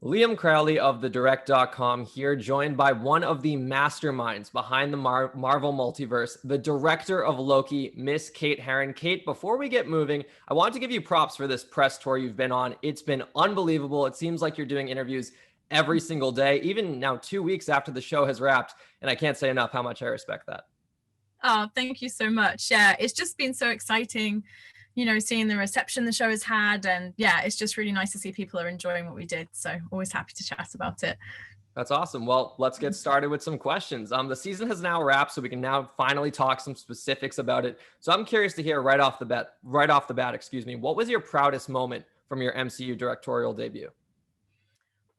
Liam Crowley of thedirect.com here, joined by one of the masterminds behind the Marvel multiverse, the director of Loki, Miss Kate Herron. Kate, before we get moving, I want to give you props for this press tour you've been on. It's been unbelievable. It seems like you're doing interviews every single day, even now 2 weeks after the show has wrapped. And I can't say enough how much I respect that. Oh, thank you so much. Yeah, it's just been so exciting, seeing the reception the show has had. And yeah, it's just really nice to see people are enjoying what we did. So always happy to chat about it. That's awesome. Well, let's get started with some questions. The season has now wrapped, so we can now finally talk some specifics about it. So I'm curious to hear right off the bat, what was your proudest moment from your MCU directorial debut?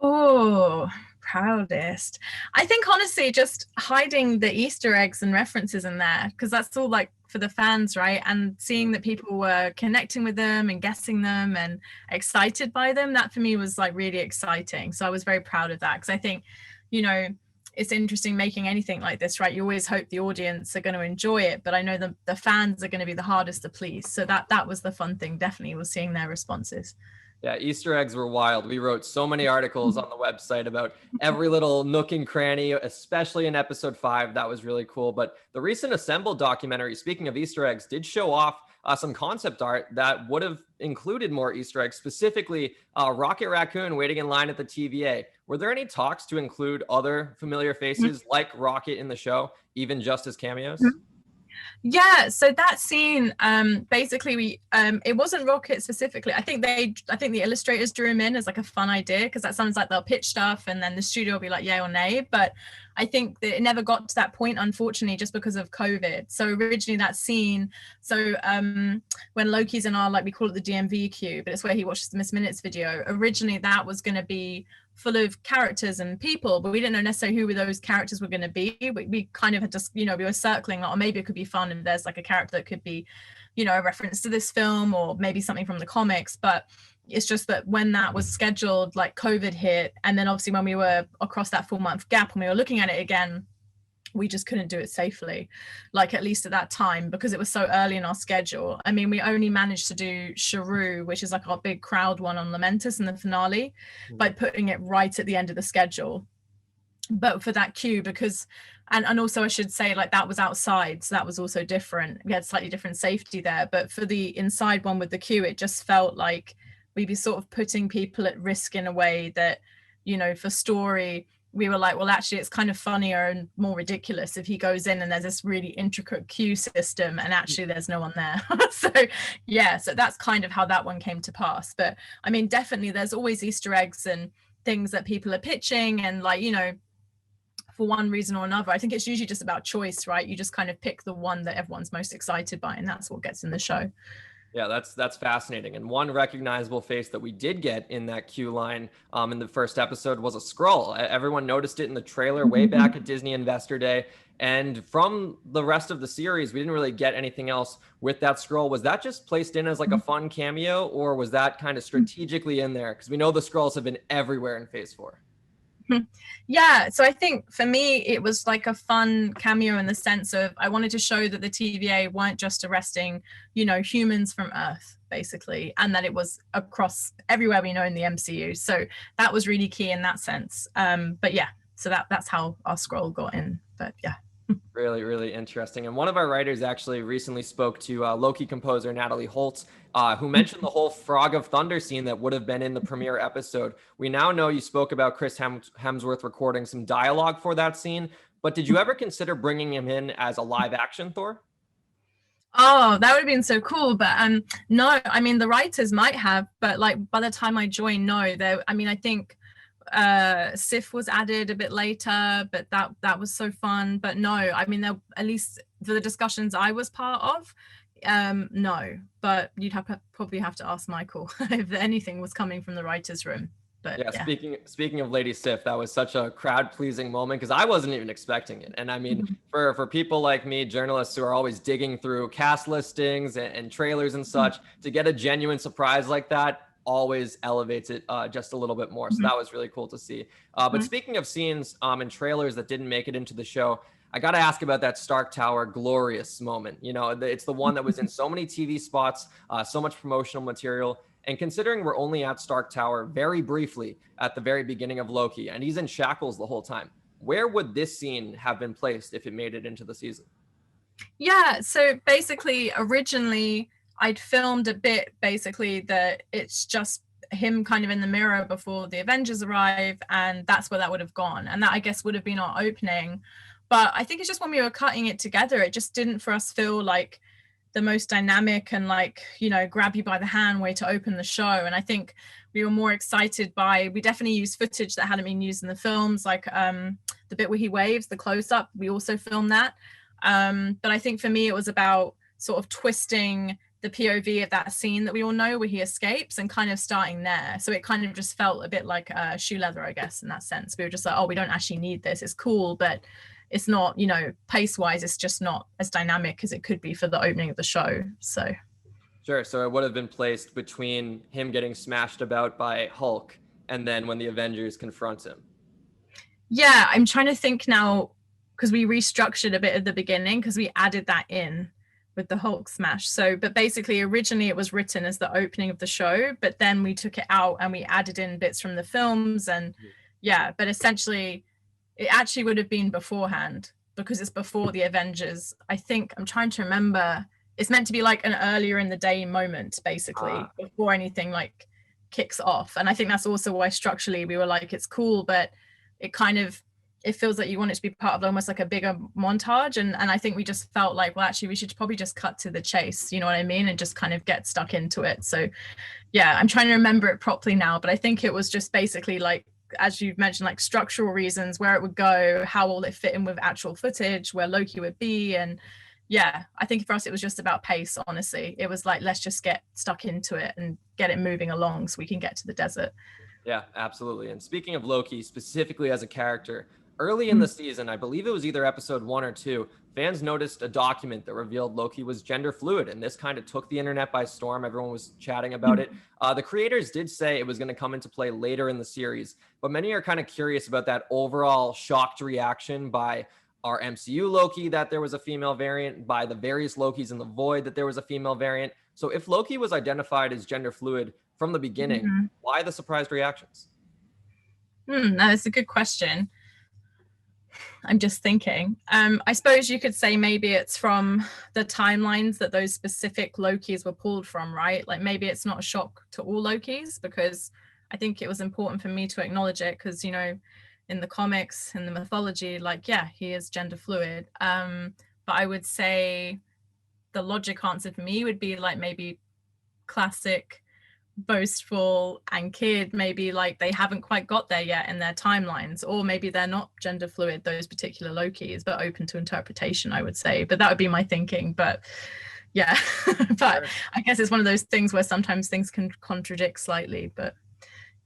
Oh, proudest. I think honestly, just hiding the Easter eggs and references in there, because that's all like for the fans, right? And seeing that people were connecting with them and guessing them and excited by them, that for me was like really exciting. So I was very proud of that, because I think, it's interesting making anything like this, right? You always hope the audience are going to enjoy it, but I know the fans are going to be the hardest to please. So that was the fun thing, definitely, was seeing their responses. Yeah, Easter eggs were wild. We wrote so many articles on the website about every little nook and cranny, especially in episode 5. That was really cool. But the recent Assemble documentary, speaking of Easter eggs, did show off some concept art that would have included more Easter eggs, specifically Rocket Raccoon waiting in line at the TVA. Were there any talks to include other familiar faces like Rocket in the show, even just as cameos? Yeah, so that scene, basically we it wasn't Rocket specifically. I think the illustrators drew him in as like a fun idea, because that sounds like they'll pitch stuff and then the studio will be like yay or nay. But I think that it never got to that point, unfortunately, just because of COVID. So originally that scene, when Loki's in our, like, we call it the DMV queue, but it's where he watches the Miss Minutes video. Originally that was going to be full of characters and people, but we didn't know necessarily who those characters were going to be. We kind of had just, we were circling, or maybe it could be fun and there's like a character that could be, a reference to this film, or maybe something from the comics. But it's just that when that was scheduled, like COVID hit, and then obviously when we were across that 4-month gap and we were looking at it again, we just couldn't do it safely, like at least at that time, because it was so early in our schedule. I mean, we only managed to do Sharu, which is like our big crowd one on Lamentus in the finale, by putting it right at the end of the schedule. But for that queue, because and also I should say, like, that was outside, so that was also different. We had slightly different safety there. But for the inside one with the queue, it just felt like we'd be sort of putting people at risk in a way that, for story, we were like, well, actually it's kind of funnier and more ridiculous if he goes in and there's this really intricate queue system and actually there's no one there. So that's kind of how that one came to pass. But I mean, definitely there's always Easter eggs and things that people are pitching, and like, for one reason or another. I think it's usually just about choice, right? You just kind of pick the one that everyone's most excited by, and that's what gets in the show. Yeah, that's fascinating. And one recognizable face that we did get in that queue line in the first episode was a Skrull. Everyone noticed it in the trailer way back at Disney Investor Day. And from the rest of the series, we didn't really get anything else with that Skrull. Was that just placed in as like a fun cameo, or was that kind of strategically in there? Because we know the Skrulls have been everywhere in Phase 4. Yeah, so I think for me it was like a fun cameo in the sense of I wanted to show that the TVA weren't just arresting, humans from Earth, basically, and that it was across everywhere we know in the MCU. So that was really key in that sense. But yeah, so that's how our Skrull got in. But yeah. Really, really interesting. And one of our writers actually recently spoke to Loki composer Natalie Holtz, who mentioned the whole Frog of Thunder scene that would have been in the premiere episode. We now know you spoke about Chris Hemsworth recording some dialogue for that scene, but did you ever consider bringing him in as a live action Thor? Oh, that would have been so cool. But no, I mean, the writers might have, but like by the time I joined, no, I think Sif was added a bit later, but that was so fun. But no, I mean, at least for the discussions I was part of, no. But you'd probably have to ask Michael if anything was coming from the writers' room. But yeah. Speaking of Lady Sif, that was such a crowd pleasing moment, because I wasn't even expecting it. And I mean, for people like me, journalists who are always digging through cast listings and trailers and such, to get a genuine surprise like that always elevates it just a little bit more. So that was really cool to see. But speaking of scenes and trailers that didn't make it into the show, I got to ask about that Stark Tower glorious moment. It's the one that was in so many TV spots, so much promotional material. And considering we're only at Stark Tower very briefly at the very beginning of Loki, and he's in shackles the whole time, where would this scene have been placed if it made it into the season? Yeah, so basically, originally I'd filmed a bit basically that it's just him kind of in the mirror before the Avengers arrive, and that's where that would have gone. And that, I guess, would have been our opening. But I think it's just when we were cutting it together, it just didn't for us feel like the most dynamic and like, you know, grab you by the hand way to open the show. And I think we were more excited by, we definitely used footage that hadn't been used in the films, like the bit where he waves, the close up, we also filmed that. But I think for me, it was about sort of twisting the POV of that scene that we all know where he escapes and kind of starting there. So it kind of just felt a bit like shoe leather, I guess, in that sense. We were just like, oh, we don't actually need this. It's cool, but it's not, you know, pace wise, it's just not as dynamic as it could be for the opening of the show. So Sure. So it would have been placed between him getting smashed about by Hulk and then when the Avengers confront him. yeah, I'm trying to think now, because we restructured a bit at the beginning because we added that in with the Hulk smash. So, but basically originally it was written as the opening of the show, but then we took it out and we added in bits from the films. And yeah, but essentially it actually would have been beforehand because it's before the Avengers. I think I'm trying to remember. It's meant to be like an earlier in the day moment, basically, before anything like kicks off. And I think that's also why structurally we were like, it's cool, but it kind of, it feels like you want it to be part of almost like a bigger montage. And I think we just felt like, well, actually we should probably just cut to the chase, you know what I mean? And just kind of get stuck into it. So yeah, I'm trying to remember it properly now, but I think it was just basically like, as you've mentioned, like structural reasons, where it would go, how will it fit in with actual footage, where Loki would be. And yeah, I think for us, it was just about pace, honestly. It was like, let's just get stuck into it and get it moving along so we can get to the desert. Yeah, absolutely. And speaking of Loki, specifically as a character, early in the season, I believe it was either episode 1 or 2, fans noticed a document that revealed Loki was gender fluid, and this kind of took the internet by storm. Everyone was chatting about it. The creators did say it was going to come into play later in the series, but many are kind of curious about that overall shocked reaction by our MCU Loki that there was a female variant, by the various Lokis in the Void that there was a female variant. So if Loki was identified as gender fluid from the beginning, why the surprised reactions? That's a good question. I'm just thinking. I suppose you could say maybe it's from the timelines that those specific Lokis were pulled from, right? Like maybe it's not a shock to all Lokis, because I think it was important for me to acknowledge it because, you know, in the comics and the mythology, like, yeah, he is gender fluid. But I would say the logic answer for me would be like maybe classic boastful and kid, maybe like they haven't quite got there yet in their timelines, or maybe they're not gender fluid, those particular Lokis, but open to interpretation, I would say. But that would be my thinking. But yeah, but I guess it's one of those things where sometimes things can contradict slightly, but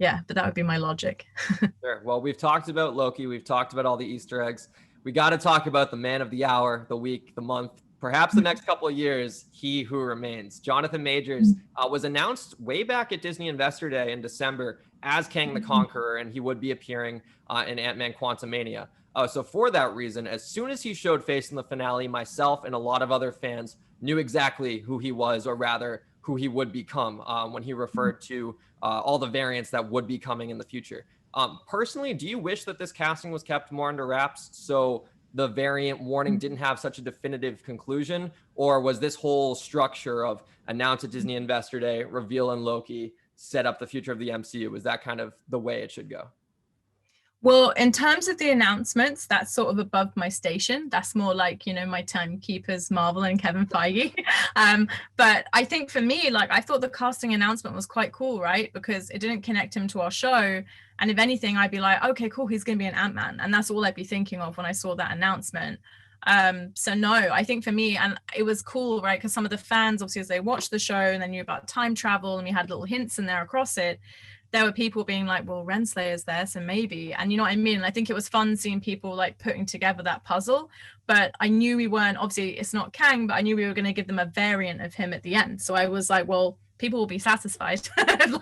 yeah, but that would be my logic. Sure. Well, we've talked about Loki. We've talked about all the Easter eggs. We got to talk about the man of the hour, the week, the month, perhaps the next couple of years, he who remains. Jonathan Majors was announced way back at Disney Investor Day in December as Kang the Conqueror, and he would be appearing in Ant-Man Quantumania. So for that reason, as soon as he showed face in the finale, myself and a lot of other fans knew exactly who he was, or rather who he would become when he referred to all the variants that would be coming in the future. Personally, do you wish that this casting was kept more under wraps so the variant warning didn't have such a definitive conclusion? Or was this whole structure of announce at Disney Investor Day, reveal in Loki, set up the future of the MCU? Was that kind of the way it should go? Well, in terms of the announcements, that's sort of above my station. That's more like, you know, my timekeepers, Marvel and Kevin Feige. But I think for me, like, I thought the casting announcement was quite cool, right? Because it didn't connect him to our show. And if anything, I'd be like, okay, cool, he's going to be an Ant-Man. And that's all I'd be thinking of when I saw that announcement. So no, I think for me, and it was cool, right? Because some of the fans, obviously, as they watched the show and they knew about time travel and we had little hints in there across it, there were people being like, well, Renslayer's there, so maybe. And you know what I mean? I think it was fun seeing people like putting together that puzzle. But I knew we weren't, obviously it's not Kang, but I knew we were going to give them a variant of him at the end. So I was like, well, people will be satisfied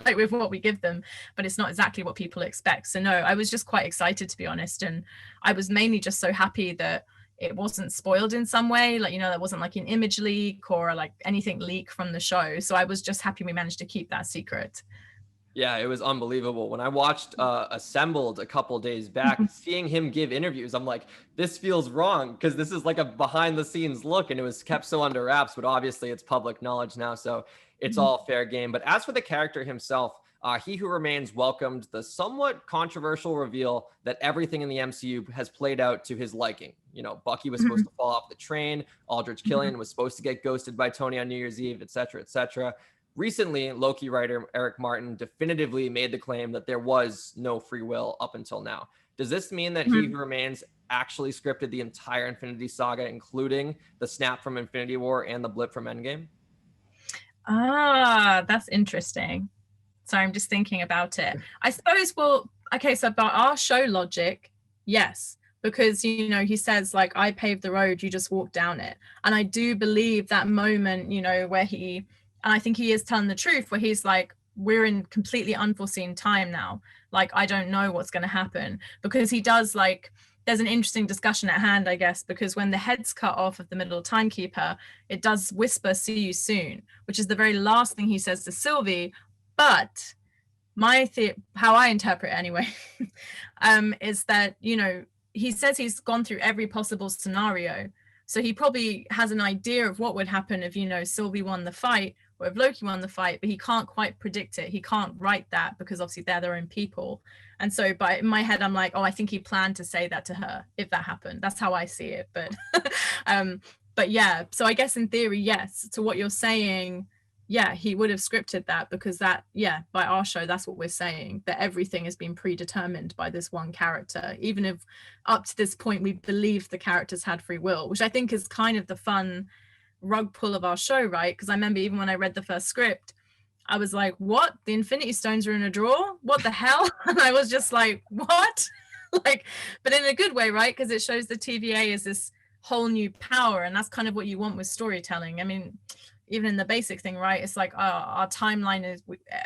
like with what we give them, but it's not exactly what people expect. So no, I was just quite excited, to be honest. And I was mainly just so happy that, it wasn't spoiled in some way, like, you know, there wasn't like an image leak or like anything leak from the show. So I was just happy we managed to keep that secret. Yeah, it was unbelievable. When I watched Assembled a couple days back, seeing him give interviews, I'm like, this feels wrong because this is like a behind the scenes look and it was kept so under wraps, but obviously it's public knowledge now, so it's all fair game. But as for the character himself, He Who Remains welcomed the somewhat controversial reveal that everything in the MCU has played out to his liking. You know, Bucky was supposed to fall off the train, Aldrich Killian was supposed to get ghosted by Tony on New Year's Eve, etc., etc. Recently, Loki writer Eric Martin definitively made the claim that there was no free will up until now. Does this mean that He Who Remains actually scripted the entire Infinity Saga, including the snap from Infinity War and the blip from Endgame? Ah, that's interesting. Sorry, I'm just thinking about it. I suppose, well, okay, so by our show logic, yes, because, you know, he says, like, I paved the road, you just walk down it. And I do believe that moment, you know, where and I think he is telling the truth, where he's like, we're in completely unforeseen time now. Like, I don't know what's going to happen, because he does, like, there's an interesting discussion at hand, I guess, because when the head's cut off of the middle timekeeper, it does whisper, see you soon, which is the very last thing he says to Sylvie. But how I interpret it anyway, is that, you know, he says he's gone through every possible scenario. So he probably has an idea of what would happen if, you know, Sylvie won the fight or if Loki won the fight, but he can't quite predict it. He can't write that because obviously they're their own people. And so in my head, I'm like, oh, I think he planned to say that to her if that happened. That's how I see it. But yeah, so I guess in theory, yes, to what you're saying, yeah, he would have scripted that, because that, yeah, by our show, that's what we're saying, that everything has been predetermined by this one character, even if up to this point we believe the characters had free will, which I think is kind of the fun rug pull of our show, right? Because I remember even when I read the first script, I was like, what? The Infinity Stones are in a drawer? What the hell? And I was just like, what? Like, but in a good way, right? Because it shows the TVA as this whole new power, and that's kind of what you want with storytelling. I mean, even in the basic thing, right? It's like our timeline is,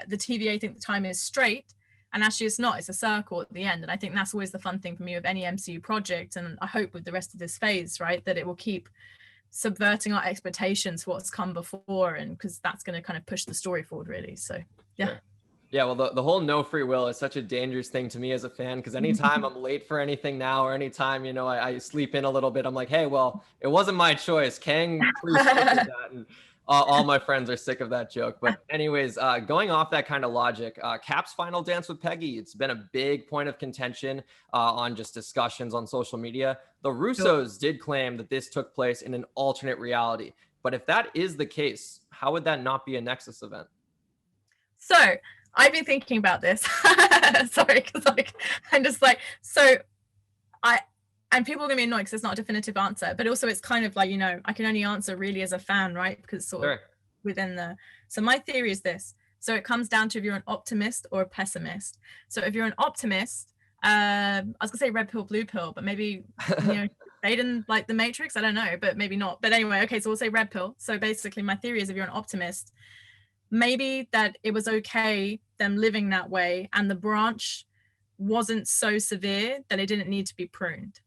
the TVA think the time is straight, and actually it's not, it's a circle at the end. And I think that's always the fun thing for me with any MCU project, and I hope with the rest of this phase, right, that it will keep subverting our expectations for what's come before, and because that's going to kind of push the story forward, really. So yeah. Sure. Yeah, well, the whole no free will is such a dangerous thing to me as a fan, because anytime I'm late for anything now, or anytime, you know, I sleep in a little bit, I'm like, hey, well, it wasn't my choice. Kang, please that. And all my friends are sick of that joke. But anyways, going off that kind of logic, Cap's final dance with Peggy, it's been a big point of contention on just discussions on social media. The Russos did claim that this took place in an alternate reality. But if that is the case, how would that not be a Nexus event? So I've been thinking about this. Sorry, because like I'm just like, so and people are gonna be annoyed because it's not a definitive answer, but also it's kind of like, you know, I can only answer really as a fan, right? Because it's sort of within the, so my theory is this. So it comes down to if you're an optimist or a pessimist. So if you're an optimist, I was gonna say red pill, blue pill, but maybe, you know, they didn't like the Matrix, I don't know, but maybe not. But anyway, okay, so we'll say red pill. So basically my theory is if you're an optimist, maybe that it was okay them living that way, and the branch wasn't so severe that it didn't need to be pruned,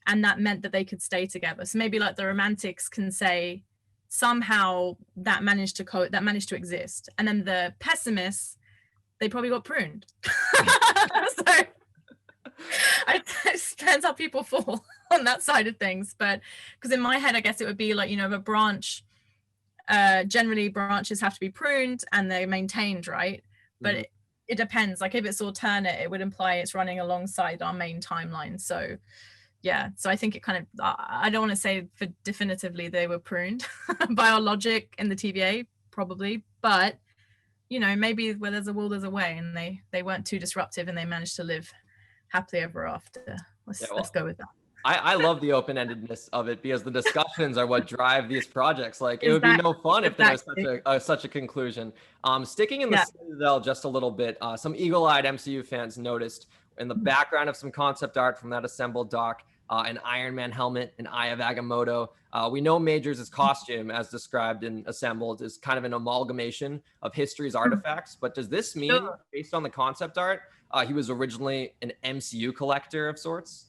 and that meant that they could stay together. So maybe like the romantics can say somehow that managed to exist, and then the pessimists, they probably got pruned. So it depends how people fall on that side of things. But because in my head, I guess it would be like, you know, a branch, generally branches have to be pruned and they're maintained, right? But it depends. Like if it's alternate, it would imply it's running alongside our main timeline. So yeah, so I think it kind of, I don't want to say for definitively they were pruned by our logic in the TVA, probably, but you know, maybe where there's a will, there's a way, and they weren't too disruptive and they managed to live happily ever after. Let's go with that. I love the open-endedness of it, because the discussions are what drive these projects. Like it would be no fun if there was such a conclusion. Sticking in the Citadel just a little bit, some eagle-eyed MCU fans noticed in the background of some concept art from that assembled doc, an Iron Man helmet, an Eye of Agamotto. We know Majors' costume, as described in Assembled, is kind of an amalgamation of history's artifacts. But does this mean, based on the concept art, he was originally an MCU collector of sorts?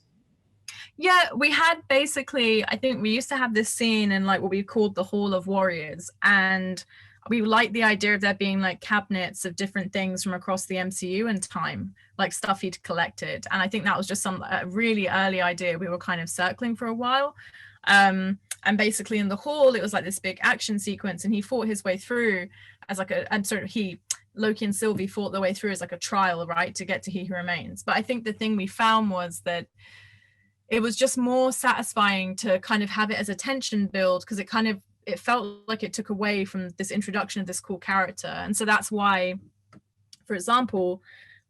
Yeah, we had basically, I think we used to have this scene in like what we called the Hall of Warriors, and we liked the idea of there being like cabinets of different things from across the MCU and time, like stuff he'd collected. And I think that was just a really early idea we were kind of circling for a while. And basically in the hall, it was like this big action sequence, and he fought his way through as like and sort of Loki and Sylvie fought their way through as like a trial, right, to get to He Who Remains. But I think the thing we found was that it was just more satisfying to kind of have it as a tension build, because it felt like it took away from this introduction of this cool character. And so that's why, for example,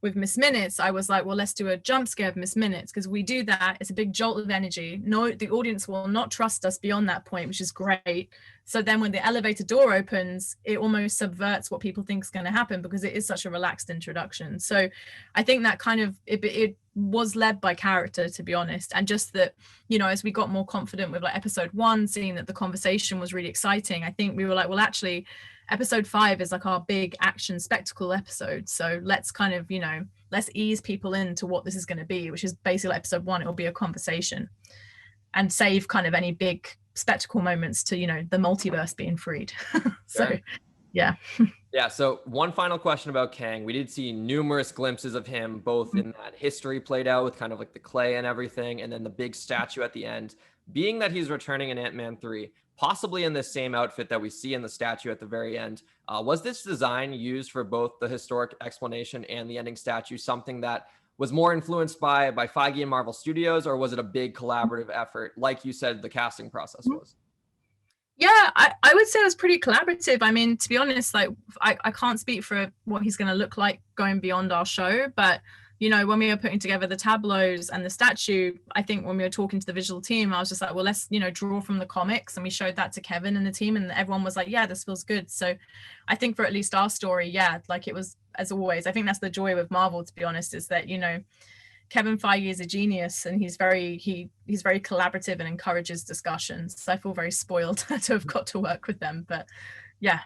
with Miss Minutes, I was like, well, let's do a jump scare of Miss Minutes, because we do that, it's a big jolt of energy. No, the audience will not trust us beyond that point, which is great. So then when the elevator door opens, it almost subverts what people think is going to happen, because it is such a relaxed introduction. So I think that kind of, it was led by character, to be honest. And just that, as we got more confident with like episode 1, seeing that the conversation was really exciting, I think we were like, well, actually, episode 5 is like our big action spectacle episode. So let's kind of, let's ease people into what this is going to be, which is basically like episode 1, it'll be a conversation, and save kind of any big spectacle moments to, the multiverse being freed. So, sure. Yeah. Yeah. So one final question about Kang. We did see numerous glimpses of him, both in that history played out with kind of like the clay and everything, and then the big statue at the end. Being that he's returning in Ant-Man 3, possibly in this same outfit that we see in the statue at the very end, was this design used for both the historic explanation and the ending statue something that was more influenced by Feige and Marvel Studios, or was it a big collaborative effort, like you said the casting process was? Yeah, I would say it was pretty collaborative. I mean, to be honest, like I can't speak for what he's going to look like going beyond our show, but when we were putting together the tableaus and the statue, I think when we were talking to the visual team, I was just like, well, let's, draw from the comics. And we showed that to Kevin and the team, and everyone was like, yeah, this feels good. So I think for at least our story, yeah, like it was, as always, I think that's the joy with Marvel, to be honest, is that, Kevin Feige is a genius, and he's very collaborative and encourages discussions. So I feel very spoiled to have got to work with them. But yeah.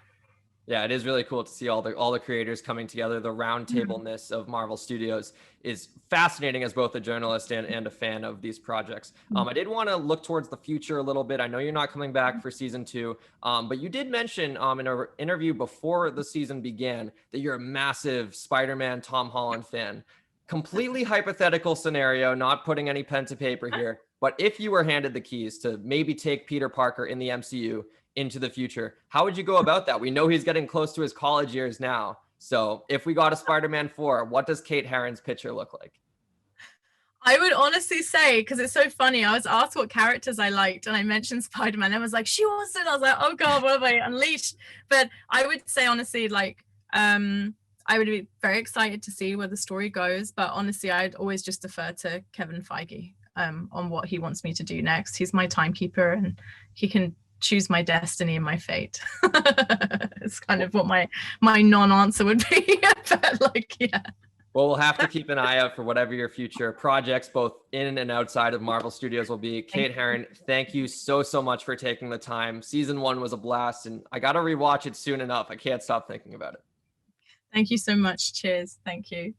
Yeah, it is really cool to see all the creators coming together. The roundtable-ness of Marvel Studios is fascinating as both a journalist and a fan of these projects. I did want to look towards the future a little bit. I know you're not coming back for season 2, but you did mention in an interview before the season began that you're a massive Spider-Man Tom Holland fan. Completely hypothetical scenario, not putting any pen to paper here, but if you were handed the keys to maybe take Peter Parker in the MCU into the future, how would you go about that? We know he's getting close to his college years now. So if we got a Spider-Man 4, what does Kate Herron's picture look like? I would honestly say, because it's so funny, I was asked what characters I liked, and I mentioned Spider-Man. I was like, she wants it. I was like, oh God, what have I unleashed? But I would say, honestly, like, I would be very excited to see where the story goes. But honestly, I'd always just defer to Kevin Feige on what he wants me to do next. He's my timekeeper, and he can choose my destiny and my fate. It's kind of what my non-answer would be. But like, yeah. Well, we'll have to keep an eye out for whatever your future projects, both in and outside of Marvel Studios, will be. Kate Herron, thank you so much for taking the time. Season 1 was a blast, and I got to rewatch it soon enough. I can't stop thinking about it. Thank you so much. Cheers. Thank you.